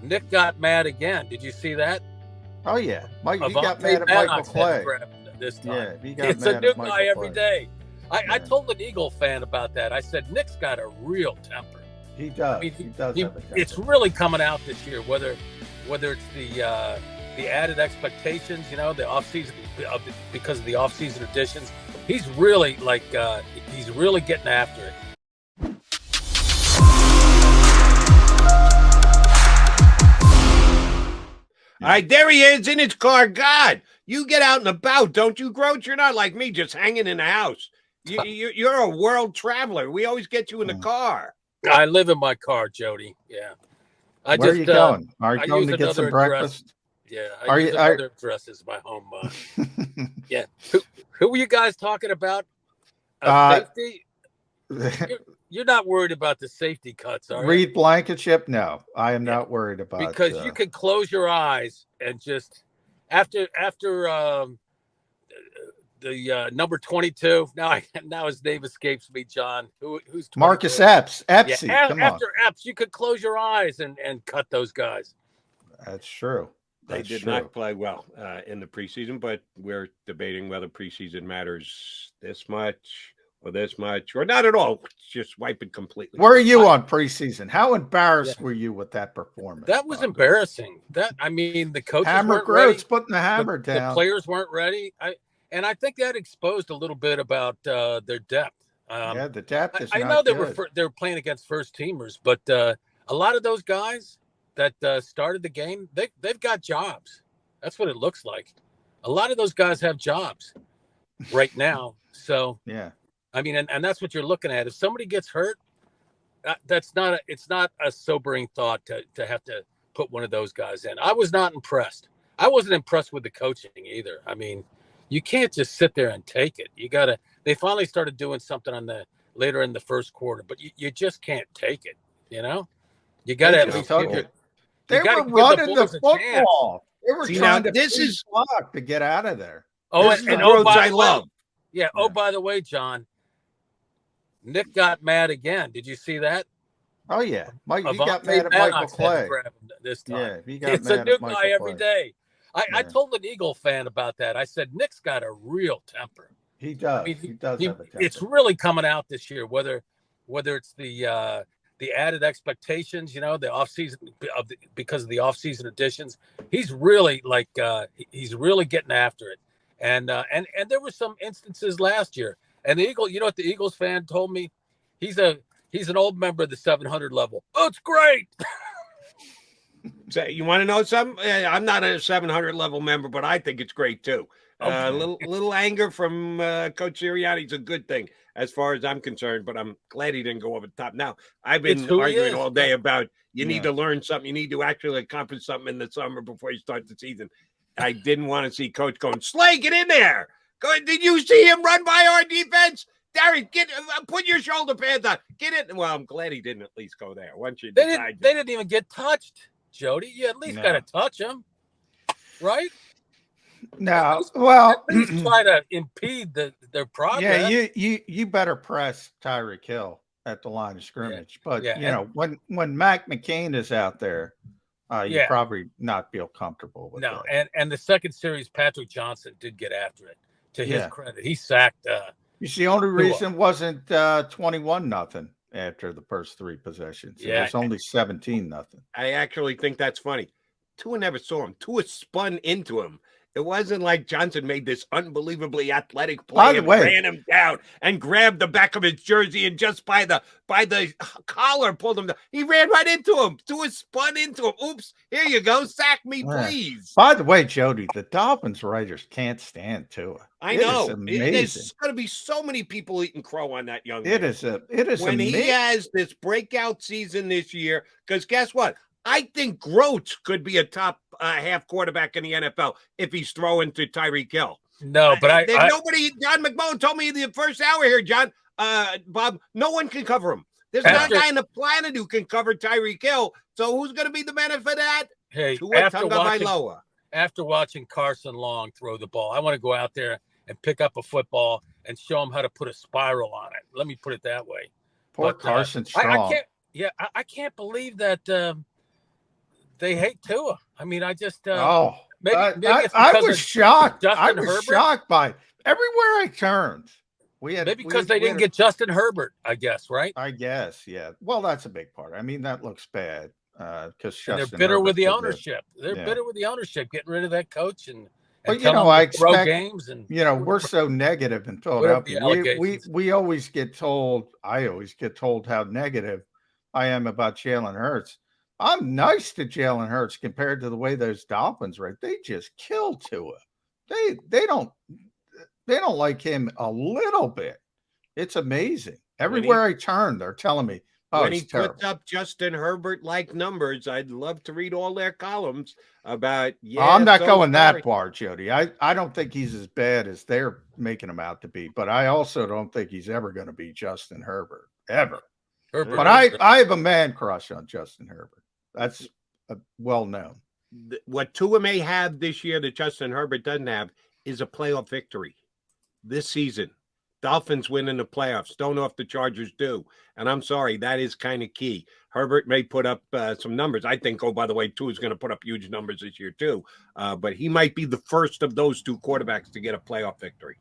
Nick got mad again. Did you see that? Oh yeah, Mike. He got mad at Michael Clay this time. Yeah, he got it's mad a new at Michael guy every Clay. day. I told an Eagle fan about that. I said Nick's got a real temper. He does. He does have a temper. It's really coming out this year. Whether it's the added expectations, the offseason because of the offseason additions, he's really he's really getting after it. All right, there he is in his car. God, you get out and about, don't you, Grotz? You're not like me, just hanging in the house. You're a world traveler. We always get you in the car. I live in my car, Jody. Yeah. Where are you going? Are you going to get some breakfast? Yeah, I use another address as my home. Yeah. Who were you guys talking about? Safety? You're not worried about the safety cuts, are you? Reed Blankenship? No, I am not worried about it. Because you can close your eyes and just after the number 22. Now his name escapes me, John. Who's 22? Marcus Epps? Epsy. Yeah, come after on. Epps, you could close your eyes and cut those guys. That's true. They did not play well in the preseason, but we're debating whether preseason matters this much or not at all. Just wipe it completely. Where are you on preseason? How embarrassed were you with that performance? That was embarrassing. The coaches weren't Grotz ready. Putting the hammer down. The players weren't ready. I think that exposed a little bit about their depth. The depth is I not know good. they were playing against first teamers, but a lot of those guys that started the game, they've got jobs. That's what it looks like. A lot of those guys have jobs right now. So yeah. And that's what you're looking at. If somebody gets hurt, it's not a sobering thought to have to put one of those guys in. I was not impressed. I wasn't impressed with the coaching either. You can't just sit there and take it. They finally started doing something later in the first quarter, but you just can't take it. You got to at least They were running the football. They were trying to block to get out of there. By the way, yeah. Oh, by the way, John, Nick got mad again. Did you see that? Oh yeah, Mike. He got mad at Michael Clay this time. Yeah, he got it's mad a new at Michael guy every Clay. day. I told an Eagle fan about that. I said Nick's got a real temper. He does. He does have a temper. It's really coming out this year. Whether it's the added expectations, the offseason because of the offseason additions, he's really getting after it. And there were some instances last year. And the Eagle, what the Eagles fan told me? He's an old member of the 700 level. Oh, it's great. So you want to know something? I'm not a 700 level member, but I think it's great too. A little anger from Coach Sirianni is a good thing as far as I'm concerned, but I'm glad he didn't go over the top. Now, I've been arguing all day about you need to learn something. You need to actually accomplish something in the summer before you start the season. I didn't want to see Coach going, Slay, get in there. Did you see him run by our defense? Derek, put your shoulder pads on. Get it. Well, I'm glad he didn't at least go there. Once you they didn't even get touched, Jody. You at least got to touch him, right? No, well, at least try to impede their progress. Yeah, you better press Tyreek Hill at the line of scrimmage. But when Mac McCain is out there, you probably not feel comfortable with that. And the second series, Patrick Johnson did get after it. To his credit, he sacked. The only reason wasn't 21-0 after the first three possessions. It was only 17-0. I actually think that's funny. Tua never saw him. Tua spun into him. It wasn't like Johnson made this unbelievably athletic play and ran him down and grabbed the back of his jersey and just by the collar pulled him down. He ran right into him. Tua spun into him. Oops, here you go. Sack me, please. By the way, Jody, the Dolphins writers can't stand Tua. I know. There's going to be so many people eating crow on that young man. It is when amazing. He has this breakout season this year, because guess what? I think Grotz could be a top half quarterback in the NFL if he's throwing to Tyreek Hill. No, but nobody. John McMullen told me the first hour here, John, Bob. No one can cover him. There's not a guy on the planet who can cover Tyreek Hill. So who's going to be the benefit of that? Hey, after watching Carson Long throw the ball, I want to go out there and pick up a football and show him how to put a spiral on it. Let me put it that way. Poor Carson Strong. I can't believe that. they hate Tua. I mean, I just maybe I was shocked. I was Herbert. Shocked by it. Everywhere I turned. Maybe because they didn't get Justin Herbert, I guess, right? I guess, yeah. Well, that's a big part. I mean, that looks bad because they're bitter with the ownership. They're bitter with the ownership, getting rid of that coach and but I expect games and we're so negative in Philadelphia. We always get told. I always get told how negative I am about Jalen Hurts. I'm nice to Jalen Hurts compared to the way those Dolphins right. They just kill Tua. They don't like him a little bit. It's amazing. Everywhere I turn, they're telling me, when he puts up Justin Herbert-like numbers, I'd love to read all their columns about. I'm not going that far, Jody. I don't think he's as bad as they're making him out to be, but I also don't think he's ever going to be Justin Herbert, ever. But I have a man crush on Justin Herbert. That's well known. What Tua may have this year that Justin Herbert doesn't have is a playoff victory this season. Dolphins win in the playoffs. Don't know if the Chargers do. And I'm sorry, that is kind of key. Herbert may put up some numbers. I think, by the way, Tua is going to put up huge numbers this year too. But he might be the first of those two quarterbacks to get a playoff victory.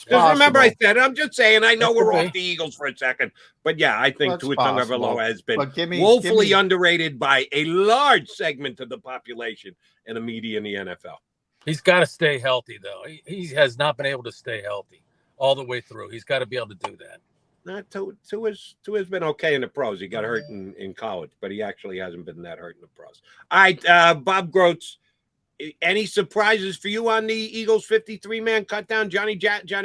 Because remember, I said, I'm just saying, I know we're off the Eagles for a second. But yeah, I think Tua Tagovailoa has been woefully underrated by a large segment of the population and the media in the NFL. He's got to stay healthy, though. He has not been able to stay healthy all the way through. He's got to be able to do that. Tua's been okay in the pros. He got hurt in college, but he actually hasn't been that hurt in the pros. All right, Bob Grotz, any surprises for you on the Eagles 53-man cut down? Johnny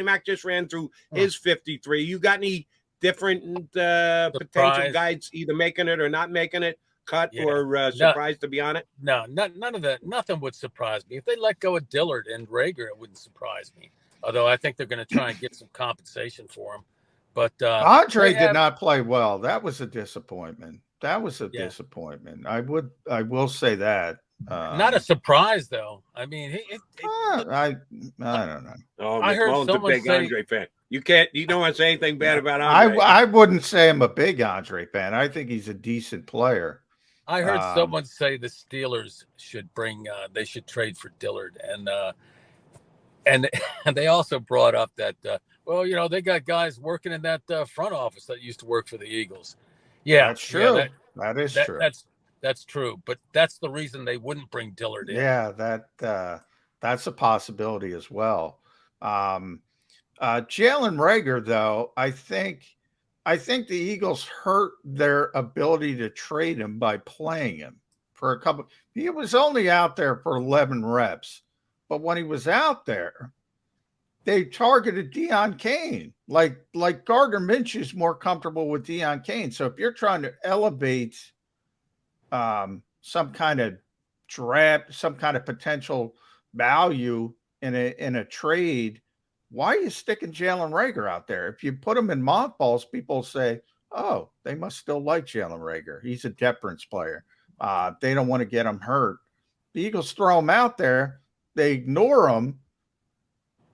Mac just ran through his 53. You got any different potential guys either making it or not making it? Cut or surprised to be on it? No, none of that. Nothing would surprise me. If they let go of Dillard and Rager, it wouldn't surprise me. Although I think they're going to try and get some compensation for him. But Andre did not play well. That was a disappointment. Disappointment. I will say that. Not a surprise, though. I mean, I don't know. Oh, I heard someone a big Andre fan. You don't want to say anything bad about Andre. I wouldn't say I'm a big Andre fan. I think he's a decent player. I heard someone say the Steelers should they should trade for Dillard, and they also brought up that they got guys working in that front office that used to work for the Eagles. Yeah, that's true. Yeah, that is true. That's true, but that's the reason they wouldn't bring Dillard in. Yeah, that's a possibility as well. Jalen Reagor, though, I think the Eagles hurt their ability to trade him by playing him for a couple. He was only out there for 11 reps, but when he was out there, they targeted Deion Kane. Like Gardner Minshew is more comfortable with Deion Kane. So if you're trying to elevate some kind of draft, some kind of potential value in a trade, why are you sticking Jalen Reagor out there? If you put him in mothballs, people say, oh, they must still like Jalen Reagor. He's a deference player. They don't want to get him hurt. The Eagles throw him out there. They ignore him.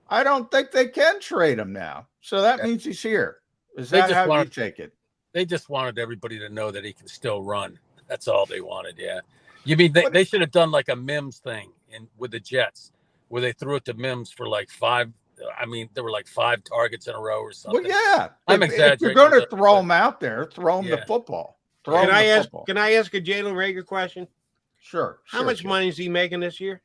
I don't think they can trade him now. So that means he's here. Is that how you take it? They just wanted everybody to know that he can still run. That's all they wanted, yeah. You mean they should have done like a Mims thing with the Jets, where they threw it to Mims for like 5. I mean, there were like 5 targets in a row or something. Well, yeah. I'm exaggerating. If you're going to throw him out there, throw him the football. Can I ask a Jalen Reagor question? Sure. How much money is he making this year?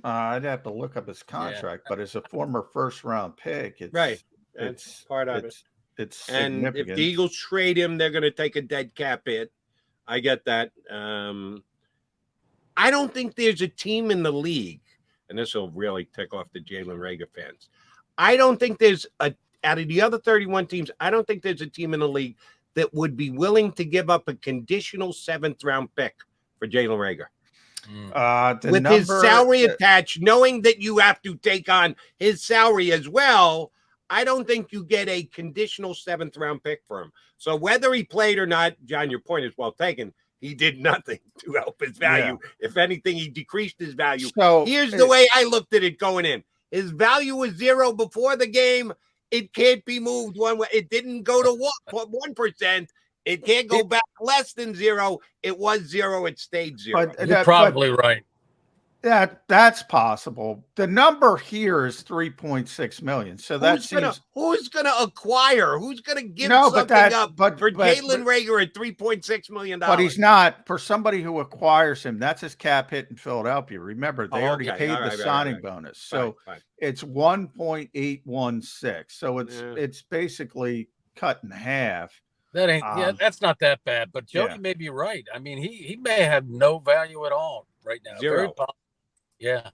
I'd have to look up his contract, but as a former first-round pick, it's part of it. It's significant. And if the Eagles trade him, they're going to take a dead cap hit. I get that. I don't think there's a team in the league, and this will really tick off the Jalen Reagor fans. I don't think there's out of the other 31 teams, I don't think there's a team in the league that would be willing to give up a conditional 7th-round pick for Jalen Reagor. With his salary attached, knowing that you have to take on his salary as well, I don't think you get a conditional 7th-round pick for him. So whether he played or not, John, your point is well taken. He did nothing to help his value. Yeah. If anything, he decreased his value. So here's the way I looked at it going in. His value was 0 before the game. It can't be moved one way. It didn't go to 1%. It can't go back less than 0. It was 0. It stayed 0. You're probably right. That's possible. The number here is 3.6 million. So who's gonna acquire? Who's gonna give for Jalen Reagor at $3.6 million? But he's not. For somebody who acquires him, that's his cap hit in Philadelphia. Remember, they already paid the signing bonus. So it's 1.816. So it's basically cut in half. That ain't that's not that bad. But Jody may be right. I mean, he may have no value at all right now. 0. Yeah.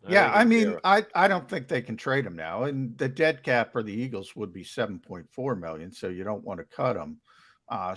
I mean, I don't think they can trade him now. And the dead cap for the Eagles would be 7.4 million. So you don't want to cut him.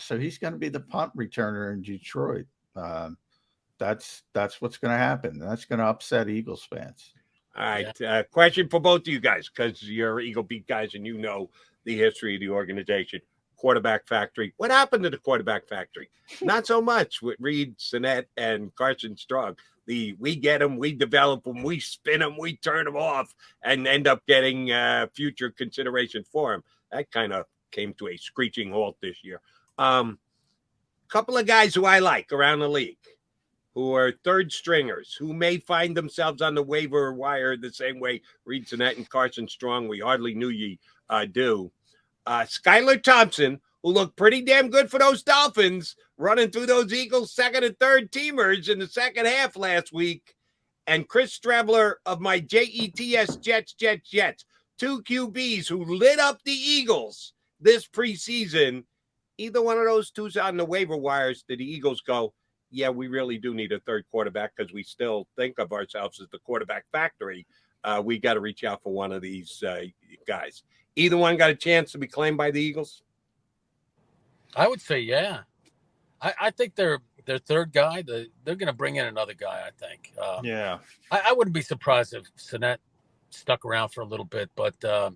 So he's going to be the punt returner in Detroit. That's what's going to happen. That's going to upset Eagles fans. All right. Question for both of you guys, because you're Eagle Beat guys and you know the history of the organization. Quarterback factory. What happened to the quarterback factory? Not so much with Reed, Sinnett, and Carson Strong. We get them, we develop them, we spin them, we turn them off, and end up getting future consideration for them. That kind of came to a screeching halt this year. Couple of guys who I like around the league, who are third stringers, who may find themselves on the waiver wire the same way Reed, Sinnett, and Carson Strong, we hardly knew ye do. Skylar Thompson, who looked pretty damn good for those Dolphins, running through those Eagles second and third teamers in the second half last week. And Chris Strebler of my JETS Jets. 2 QBs who lit up the Eagles this preseason. Either one of those two's on the waiver wires. Did the Eagles go, yeah, we really do need a third quarterback because we still think of ourselves as the quarterback factory. We got to reach out for one of these guys. Either one got a chance to be claimed by the Eagles? I would say, yeah. I think their third guy, they're going to bring in another guy, I think. I wouldn't be surprised if Sinnett stuck around for a little bit. But, I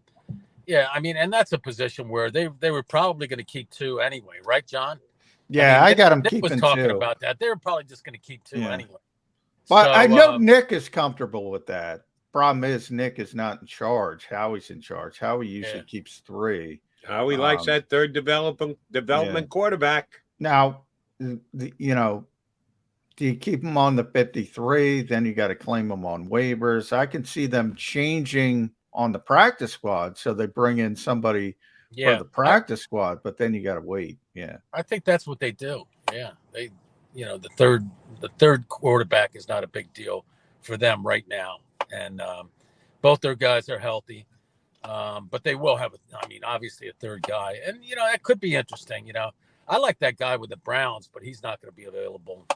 mean, and that's a position where they were probably going to keep 2 anyway. Right, John? Yeah, I got him Nick keeping was talking 2. about that. They were probably just going to keep 2 anyway. But I know Nick is comfortable with that. Problem is, Nick is not in charge. Howie's in charge. Howie usually keeps 3. Howie likes that third development quarterback. Now, do you keep him on the 53? Then you got to claim him on waivers. I can see them changing on the practice squad, so they bring in somebody for the practice squad, but then you got to wait. Yeah, I think that's what they do. Yeah, they, the third quarterback is not a big deal for them right now. And both their guys are healthy, but they will have, obviously a third guy. And, that could be interesting. I like that guy with the Browns, but he's not going to be available.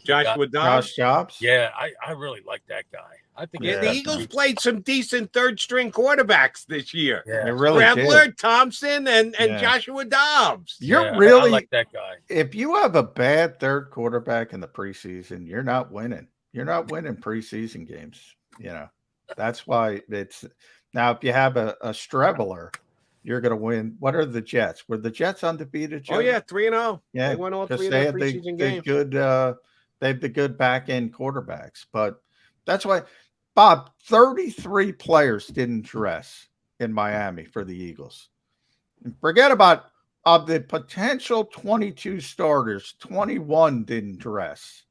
Joshua Dobbs? Josh Dobbs? Yeah, I really like that guy. I think the Eagles played some decent third-string quarterbacks this year. Yeah, it really Strebler, did. Thompson, and Joshua Dobbs. You're really I like that guy. If you have a bad third quarterback in the preseason, you're not winning. You're not winning preseason games. That's why it's now. If you have a Strebler, you're going to win. What are the Jets? Were the Jets undefeated? Oh yeah, 3-0. Yeah, they won all 3 of their preseason games. They have the good back end quarterbacks, but that's why, Bob, 33 players didn't dress in Miami for the Eagles. And forget about of the potential 22 starters, 21 didn't dress.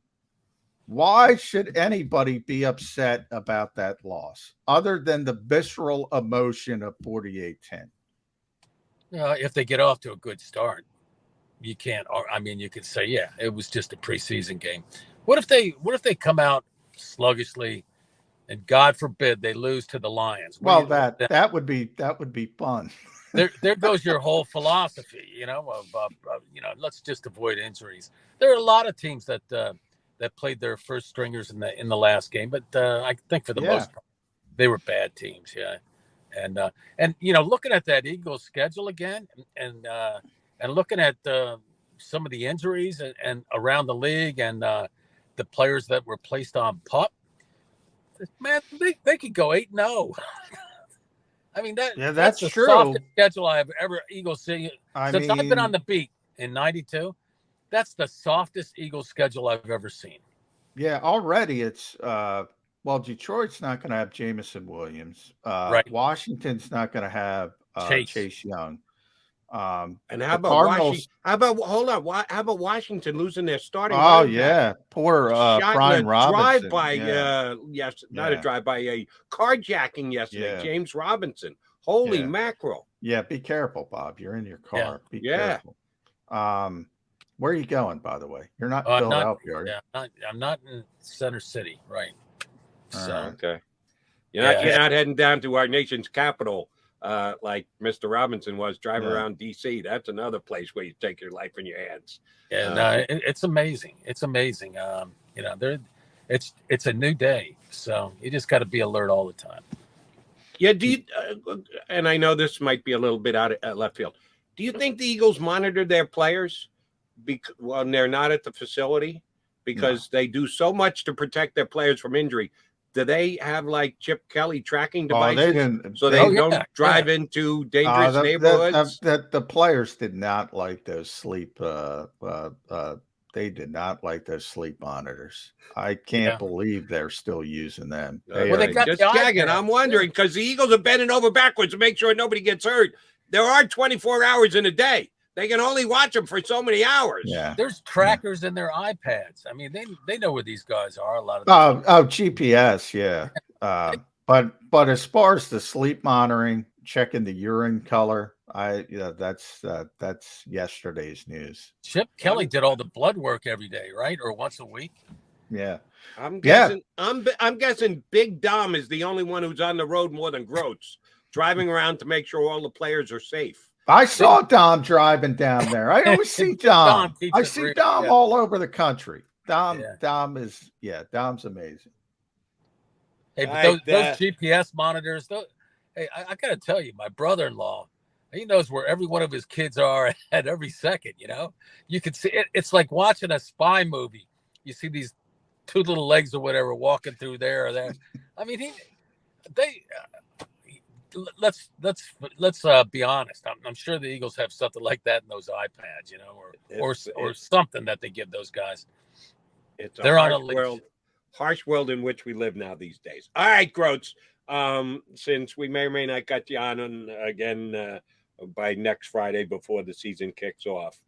Why should anybody be upset about that loss other than the visceral emotion of 48-10? If they get off to a good start, you can't. You could say, yeah, it was just a preseason game. What if they come out sluggishly, and God forbid they lose to the Lions? Well, that would be fun. There goes your whole philosophy, let's just avoid injuries. There are a lot of teams that played their first stringers in the last game, but I think for the most part, they were bad teams. Yeah. And looking at that Eagles schedule again and looking at some of the injuries and around the league and the players that were placed on PUP, man, they could go 8-0. That's the true. softest schedule I've ever Eagles seen since I've been on the beat in '92. That's the softest Eagles schedule I've ever seen. Yeah, already it's Detroit's not going to have Jamison Williams. Right. Washington's not going to have Chase Young. And how the about Cardinals? Washington? How about Washington losing their starting? Oh running back? yeah, poor Shot Brian in a Robinson. drive-by. Yeah. Not a drive-by, a carjacking yesterday. Yeah. James Robinson. Holy Yeah. mackerel! Yeah, be careful, Bob. You're in your car. Be Yeah. careful. Where are you going, by the way? You're not in I'm Philadelphia, are you? I'm not in Center City, right? So Okay. You're not heading down to our nation's capital like Mr. Robinson was driving around D.C. That's another place where you take your life in your hands. It's amazing. It's amazing. It's a new day, so you just got to be alert all the time. Yeah. Do you? And I know this might be a little bit out of left field. Do you think the Eagles monitor their players when they're not at the facility because they do so much to protect their players from injury? Do they have like Chip Kelly tracking devices they don't drive into dangerous neighborhoods? The players did not like those sleep. They did not like those sleep monitors. I can't believe they're still using them. They got just gagging. I'm wondering because the Eagles are bending over backwards to make sure nobody gets hurt. There are 24 hours in a day. They can only watch them for so many hours. Yeah, there's trackers in their iPads. I mean, they know where these guys are. A lot of GPS, yeah. But as far as the sleep monitoring, checking the urine color, that's yesterday's news. Chip Kelly did all the blood work every day, right, or once a week. Yeah, I'm guessing. I'm guessing Big Dom is the only one who's on the road more than Grotz, driving around to make sure all the players are safe. I saw Dom driving down there. I always see Dom. I see Dom all over the country. Dom's amazing. Hey, but those GPS monitors, hey, I got to tell you, my brother-in-law, he knows where every one of his kids are at every second, You can see it. It's like watching a spy movie. You see these two little legs or whatever walking through there or there. I mean, let's be honest. I'm sure the Eagles have something like that in those iPads, or something that they give those guys. They're on a harsh world in which we live now these days. All right, Grotz. Since we may or may not got you on again by next Friday before the season kicks off,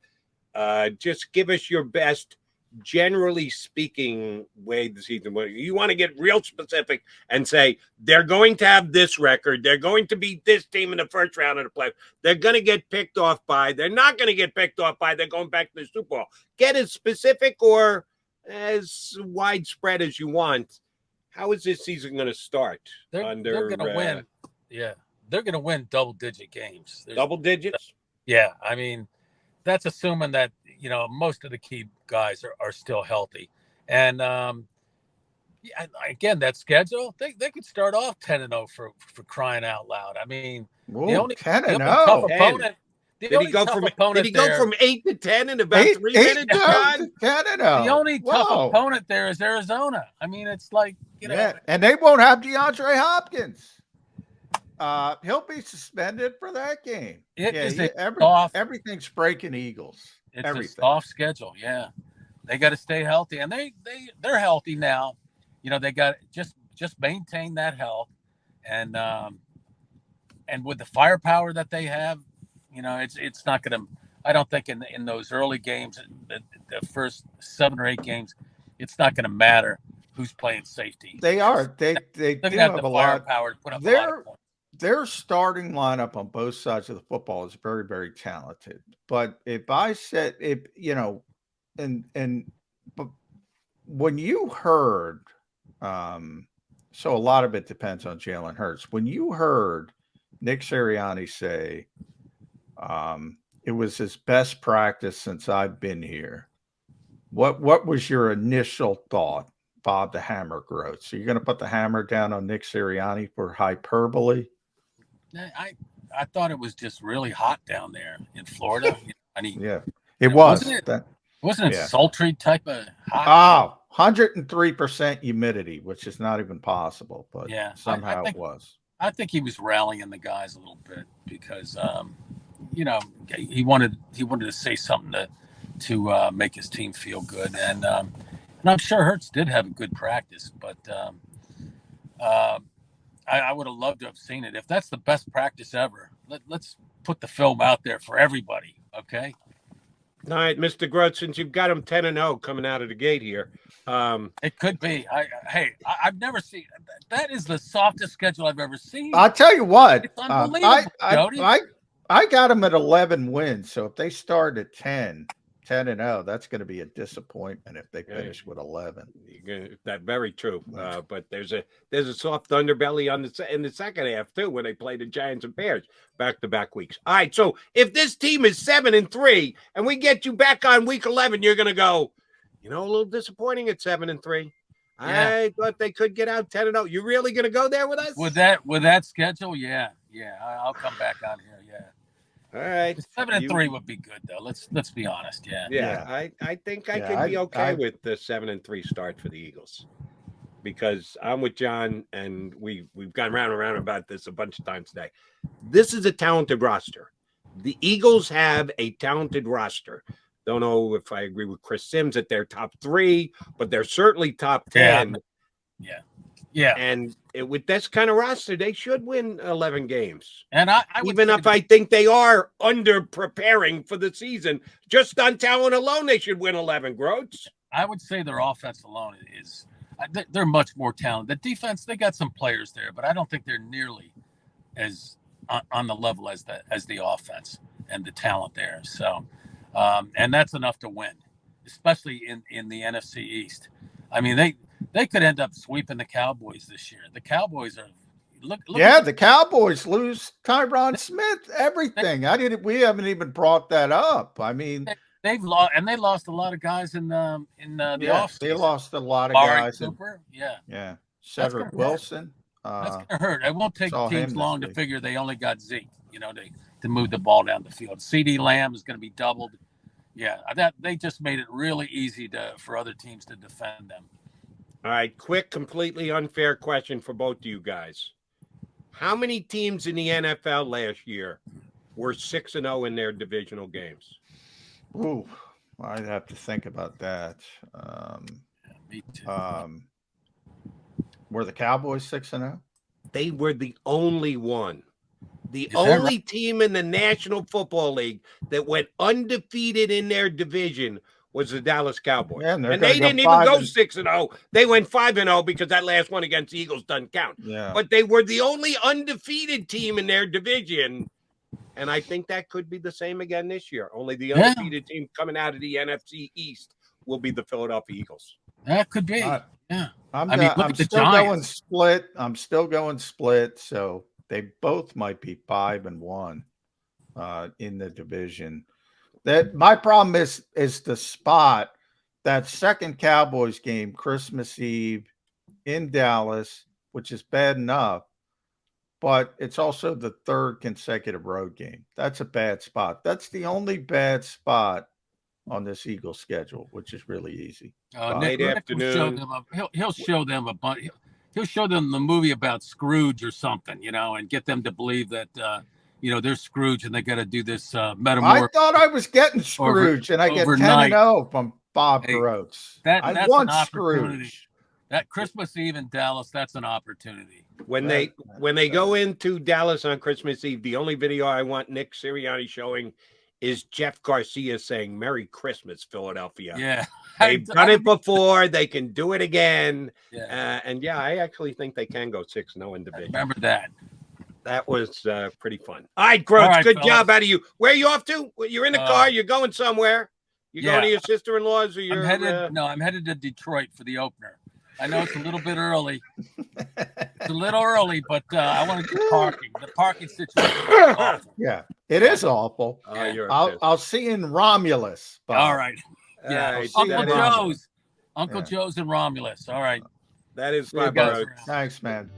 just give us your best, generally speaking, way the season. You want to get real specific and say they're going to have this record, they're going to beat this team in the first round of the playoffs, they're going to get picked off by, they're not going to get picked off by, they're going back to the Super Bowl. Get as specific or as widespread as you want. How is this season going to start? They're going to win. Yeah, they're going to win double-digit games. Double digits? Yeah, I mean, that's assuming that most of the key guys are still healthy, and again, that schedule they could start off 10-0 for crying out loud. I mean, the only tough opponent. Did he go from 8 to 10 in about 3 minutes? The only tough opponent there is Arizona. I mean, it's like and they won't have DeAndre Hopkins. He'll be suspended for that game. Everything's breaking Eagles. It's a soft schedule. Yeah, they got to stay healthy, and they're healthy now. They got just maintain that health, and with the firepower that they have. It's not going to. I don't think in those early games, the first 7 or 8 games, it's not going to matter who's playing safety. They are. They do have a lot of power to put up a lot of points. Their starting lineup on both sides of the football is very, very talented. But if I said but when you heard, so a lot of it depends on Jalen Hurts. When you heard Nick Sirianni say, it was his best practice since I've been here. What was your initial thought, Bob the Hammer Grotz? So you're going to put the hammer down on Nick Sirianni for hyperbole? I thought it was just really hot down there in Florida. It was. Wasn't it sultry type of hot? 103% humidity, which is not even possible, but somehow it was. I think he was rallying the guys a little bit because he wanted to say something to make his team feel good, and I'm sure Hurts did have a good practice, but I would have loved to have seen it. If that's the best practice ever, let's put the film out there for everybody. Okay. All right, Mr. Grotz, since you've got them 10-0 coming out of the gate here. It could be. I've never seen that. Is the softest schedule I've ever seen. I'll tell you what. It's unbelievable, Jody. I got them at 11 wins. So if they start at 10-0, that's going to be a disappointment if they finish with 11. That's very true. But there's a soft underbelly in the second half too when they play the Giants and Bears back-to-back weeks. All right, so if this team is 7-3 and we get you back on week 11, you're going to go, a little disappointing at 7-3. Yeah. I thought they could get out 10-0. You really going to go there with us? With that schedule, yeah. I'll come back on here. Yeah. All right. 7-3 would be good though. Let's be honest. Yeah. I think I could be okay with the 7-3 start for the Eagles, because I'm with John, and we've gone round and round about this a bunch of times today. This is a talented roster. The Eagles have a talented roster. Don't know if I agree with Chris Sims that they're top 3, but they're certainly top 10. Yeah. And with this kind of roster, they should win 11 games. And I even if I think they are under preparing for the season, just on talent alone, they should win 11. Grotz. I would say their offense alone is they're much more talented. The defense, they got some players there, but I don't think they're nearly as on the level as the offense and the talent there. So, and that's enough to win, especially in the NFC East. I mean, they could end up sweeping the Cowboys this year. The Cowboys are look the Cowboys lose Tyron Smith, everything. We haven't even brought that up. I mean, they lost a lot of guys in the offseason. They lost a lot of guys. Cooper, yeah. Cedric Wilson. That's gonna hurt. It won't take teams long to figure they only got Zeke, to move the ball down the field. CD Lamb is going to be doubled. Yeah, they just made it really easy for other teams to defend them. All right, quick, completely unfair question for both of you guys. How many teams in the NFL last year were 6-0 in their divisional games? Ooh, I'd have to think about that. Me too. Were the Cowboys 6-0? They were the only one. The only team in the National Football League that went undefeated in their division was the Dallas Cowboys. Yeah, and they didn't even go 6-0. They went 5-0 because that last one against the Eagles doesn't count. Yeah. But they were the only undefeated team in their division. And I think that could be the same again this year. Only the undefeated team coming out of the NFC East will be the Philadelphia Eagles. That could be. I'm still going split. I'm still going split. So they both might be 5-1 in the division. That my problem is the spot. That second Cowboys game, Christmas Eve in Dallas, which is bad enough, but it's also the third consecutive road game. That's a bad spot. That's the only bad spot on this Eagles schedule, which is really easy. Late afternoon. He'll show them a bunch. He'll show them the movie about Scrooge or something, and get them to believe that they're Scrooge and they got to do this metamorph. I thought I was getting Scrooge, and I get 10-0 from Bob Grotz. That's want an Scrooge. That Christmas Eve in Dallas, that's an opportunity. When they go into Dallas on Christmas Eve, the only video I want Nick Sirianni showing is Jeff Garcia saying "Merry Christmas, Philadelphia." Yeah, they've done it before. They can do it again. Yeah. I actually think they can go 6-0 in division. Remember that. That was pretty fun. All right, Grotz, good job out of you. Where are you off to? You're in the car. You're going somewhere. You're going to your sister-in-law's, or you're I'm headed to Detroit for the opener. I know it's a little bit early. It's a little early, but I want to get parking. The parking situation is awful. Yeah, it is awful. I'll see you in Romulus. Bob. All right. Yeah, Uncle Joe's in Romulus. All right. That is my brother. Thanks, man.